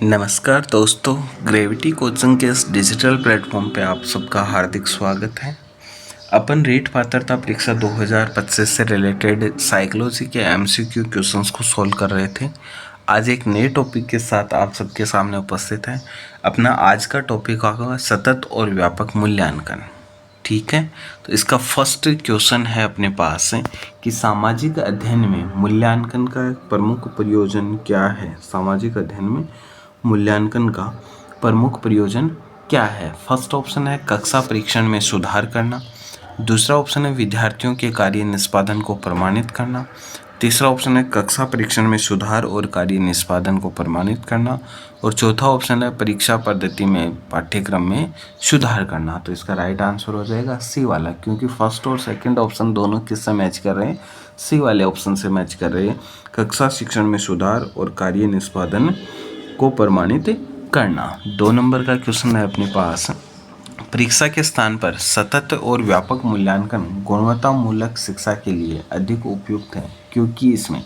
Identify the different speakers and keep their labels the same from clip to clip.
Speaker 1: नमस्कार दोस्तों, gravity coaching के इस डिजिटल प्लेटफॉर्म पे आप सबका हार्दिक स्वागत है। अपन रीट पात्रता परीक्षा 2025 से रिलेटेड साइकोलॉजी के एमसीक्यू क्वेश्चंस को सोल्व कर रहे थे। आज एक नए टॉपिक के साथ आप सबके सामने उपस्थित है। अपना आज का टॉपिक होगा सतत और व्यापक मूल्यांकन। ठीक है, तो इसका फर्स्ट क्वेश्चन है अपने पास कि सामाजिक अध्ययन में मूल्यांकन का प्रमुख प्रयोजन क्या है। सामाजिक अध्ययन में मूल्यांकन का प्रमुख प्रयोजन क्या है। फर्स्ट ऑप्शन है कक्षा परीक्षण में सुधार करना। दूसरा ऑप्शन है विद्यार्थियों के कार्य निष्पादन को प्रमाणित करना। तीसरा ऑप्शन है कक्षा परीक्षण में सुधार और कार्य निष्पादन को प्रमाणित करना। और चौथा ऑप्शन है परीक्षा पद्धति में पाठ्यक्रम में सुधार करना। तो इसका राइट आंसर हो जाएगा सी वाला, क्योंकि फर्स्ट और सेकंड ऑप्शन दोनों किससे मैच कर रहे हैं, सी वाले ऑप्शन से मैच कर रहे हैं। कक्षा शिक्षण में सुधार और कार्य निष्पादन को प्रमाणित करना। 2 नंबर का क्वेश्चन है अपने पास, परीक्षा के स्थान पर सतत और व्यापक मूल्यांकन गुणवत्तामूलक शिक्षा के लिए अधिक उपयुक्त है, क्योंकि इसमें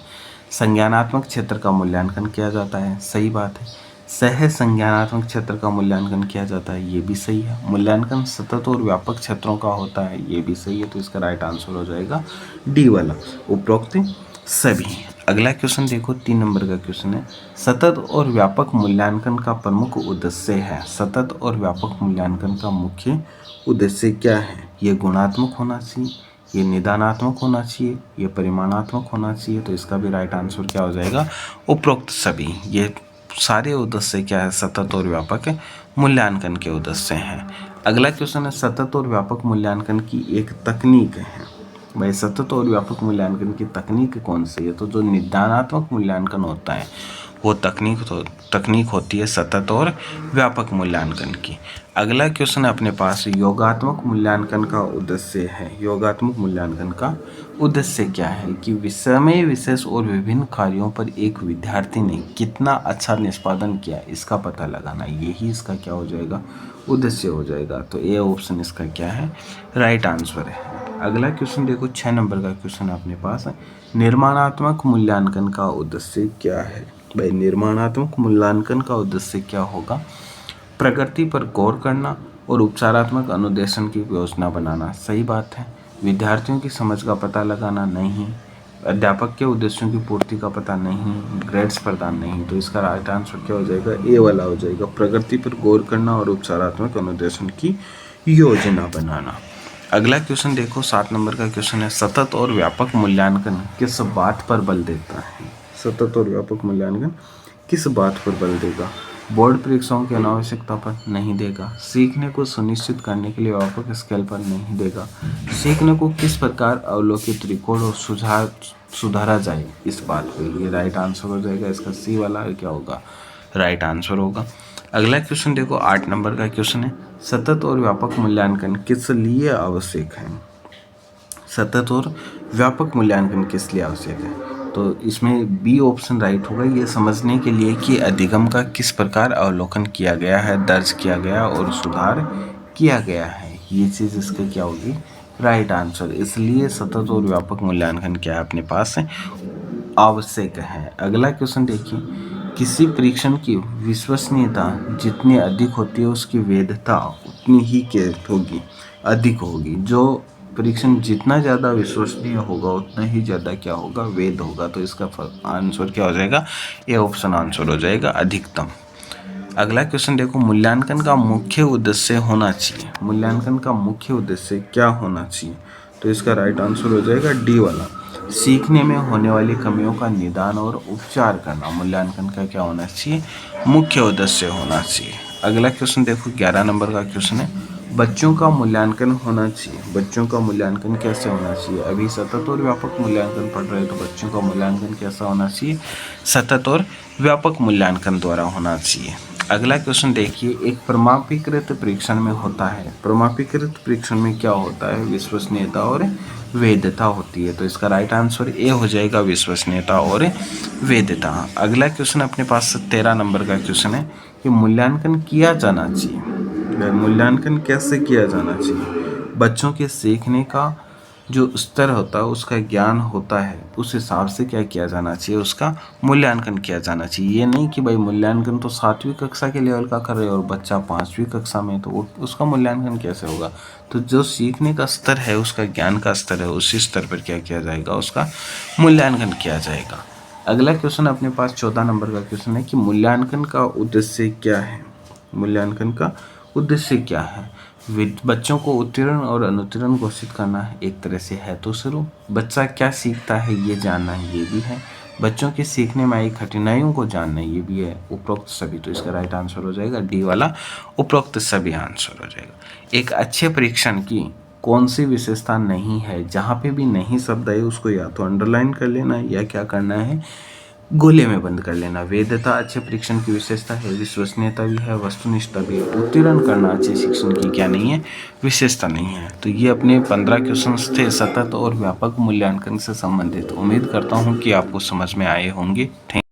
Speaker 1: संज्ञानात्मक क्षेत्र का मूल्यांकन किया जाता है। सही बात है। सह संज्ञानात्मक क्षेत्र का मूल्यांकन किया जाता है, ये भी सही है। मूल्यांकन सतत और व्यापक क्षेत्रों का होता है, ये भी सही है। तो इसका राइट आंसर हो जाएगा डी वाला, उपरोक्त सभी। अगला क्वेश्चन देखो, 3 नंबर का क्वेश्चन है, सतत और व्यापक मूल्यांकन का प्रमुख उद्देश्य है। सतत और व्यापक मूल्यांकन का मुख्य उद्देश्य क्या है। ये गुणात्मक होना चाहिए, ये निदानात्मक होना चाहिए, ये परिमाणात्मक होना चाहिए। तो इसका भी राइट आंसर क्या हो जाएगा, उपरोक्त सभी। ये सारे उद्देश्य क्या है, सतत और व्यापक मूल्यांकन के उद्देश्य हैं। अगला क्वेश्चन है, सतत और व्यापक मूल्यांकन की एक तकनीक है। भाई सतत और व्यापक मूल्यांकन की तकनीक कौन सी है। तो जो निदानात्मक मूल्यांकन होता है वो तकनीक होती है सतत और व्यापक मूल्यांकन की। अगला क्वेश्चन अपने पास योगात्मक मूल्यांकन का उद्देश्य है। योगात्मक मूल्यांकन का उद्देश्य क्या है कि समय विशेष और विभिन्न कार्यों पर एक विद्यार्थी ने कितना अच्छा निष्पादन किया, इसका पता लगाना। यही इसका क्या हो जाएगा, उद्देश्य हो जाएगा। तो ए ऑप्शन इसका क्या है, राइट आंसर है। अगला क्वेश्चन देखो, 6 नंबर का क्वेश्चन अपने पास है, निर्माणात्मक मूल्यांकन का उद्देश्य क्या है। भाई निर्माणात्मक मूल्यांकन का उद्देश्य क्या होगा, प्रगति पर गौर करना और उपचारात्मक अनुदेशन की योजना बनाना। सही बात है। विद्यार्थियों की समझ का पता लगाना नहीं, अध्यापक के उद्देश्यों की पूर्ति का पता नहीं, ग्रेड्स प्रदान नहीं। तो इसका राइट आंसर क्या हो जाएगा, ए वाला हो जाएगा, प्रगति पर गौर करना और उपचारात्मक अनुदेशन की योजना बनाना। अगला क्वेश्चन देखो, 7 नंबर का क्वेश्चन है, सतत और व्यापक मूल्यांकन किस बात पर बल देता है। सतत और व्यापक मूल्यांकन किस बात पर बल देगा। बोर्ड परीक्षाओं की अनावश्यकता पर नहीं देगा, सीखने को सुनिश्चित करने के लिए व्यापक स्केल पर नहीं देगा, सीखने को किस प्रकार अवलोकित, रिकॉर्ड और सुधारा जाए, इस बात पर। ये राइट आंसर हो जाएगा इसका, सी वाला क्या होगा, राइट आंसर होगा। अगला क्वेश्चन देखो, 8 नंबर का क्वेश्चन है, सतत और व्यापक मूल्यांकन किस लिए आवश्यक है। सतत और व्यापक मूल्यांकन किस लिए आवश्यक है। तो इसमें बी ऑप्शन राइट होगा, ये समझने के लिए कि अधिगम का किस प्रकार अवलोकन किया गया है, दर्ज किया गया और सुधार किया गया है। ये चीज़ इसका क्या होगी, राइट आंसर। इसलिए सतत और व्यापक मूल्यांकन क्या है अपने पास है, आवश्यक है। अगला क्वेश्चन देखिए, किसी परीक्षण की विश्वसनीयता जितनी अधिक होती है उसकी वैधता उतनी ही होगी, अधिक होगी। जो परीक्षण जितना ज़्यादा विश्वसनीय होगा उतना ही ज़्यादा क्या होगा, वैध होगा। तो इसका आंसर क्या हो जाएगा, ये ऑप्शन आंसर हो जाएगा, अधिकतम। अगला क्वेश्चन देखो, मूल्यांकन का मुख्य उद्देश्य होना चाहिए। मूल्यांकन का मुख्य उद्देश्य क्या होना चाहिए। तो इसका राइट आंसर हो जाएगा डी वाला, सीखने में होने वाली कमियों का निदान और उपचार करना। मूल्यांकन का क्या होना चाहिए, मुख्य उद्देश्य होना चाहिए। अगला क्वेश्चन देखो, 11 नंबर का क्वेश्चन है, बच्चों का मूल्यांकन होना चाहिए। बच्चों का मूल्यांकन कैसे होना चाहिए। अभी सतत और व्यापक मूल्यांकन पढ़ रहे हैं, तो बच्चों का मूल्यांकन कैसा होना चाहिए, सतत और व्यापक मूल्यांकन द्वारा होना चाहिए। अगला क्वेश्चन देखिए, एक प्रमाणीकृत परीक्षण में होता है। प्रमाणीकृत परीक्षण में क्या होता है, विश्वसनीयता और वैधता होती है। तो इसका राइट आंसर ए हो जाएगा, विश्वसनीयता और वैधता। अगला क्वेश्चन अपने पास 13 नंबर का क्वेश्चन है कि मूल्यांकन किया जाना चाहिए। मूल्यांकन कैसे किया जाना चाहिए। बच्चों के सीखने का जो स्तर होता है उसका ज्ञान होता है उस हिसाब से क्या किया जाना चाहिए, उसका मूल्यांकन किया जाना चाहिए। ये नहीं कि भाई मूल्यांकन तो 7वीं कक्षा के लेवल का कर रहे हो और बच्चा 5वीं कक्षा में, तो उसका मूल्यांकन कैसे होगा। तो जो सीखने का स्तर है, उसका ज्ञान का स्तर है, उसी स्तर पर क्या किया जाएगा, उसका मूल्यांकन किया जाएगा। अगला क्वेश्चन अपने पास 14 नंबर का क्वेश्चन है कि मूल्यांकन का उद्देश्य क्या है। मूल्यांकन का उद्देश्य क्या है। बच्चों को उत्तीर्ण और अनुत्तीर्ण घोषित करना है एक तरह से है तो शुरू। बच्चा क्या सीखता है ये जानना है, ये भी है। बच्चों के सीखने में आई कठिनाइयों को जानना, ये भी है। उपरोक्त सभी, तो इसका राइट आंसर हो जाएगा डी वाला, उपरोक्त सभी आंसर हो जाएगा। एक अच्छे परीक्षण की कौन सी विशेषता नहीं है। जहाँ पे भी नहीं शब्द आए उसको या तो अंडरलाइन कर लेना या क्या करना है, गोले में बंद कर लेना। वैधता अच्छे परीक्षण की विशेषता है, विश्वसनीयता भी है, वस्तुनिष्ठता भी है। उत्तीर्ण करना अच्छे शिक्षण की क्या नहीं है, विशेषता नहीं है। तो ये अपने 15 क्वेश्चंस थे सतत और व्यापक मूल्यांकन से संबंधित। उम्मीद करता हूँ कि आपको समझ में आए होंगे। थैंक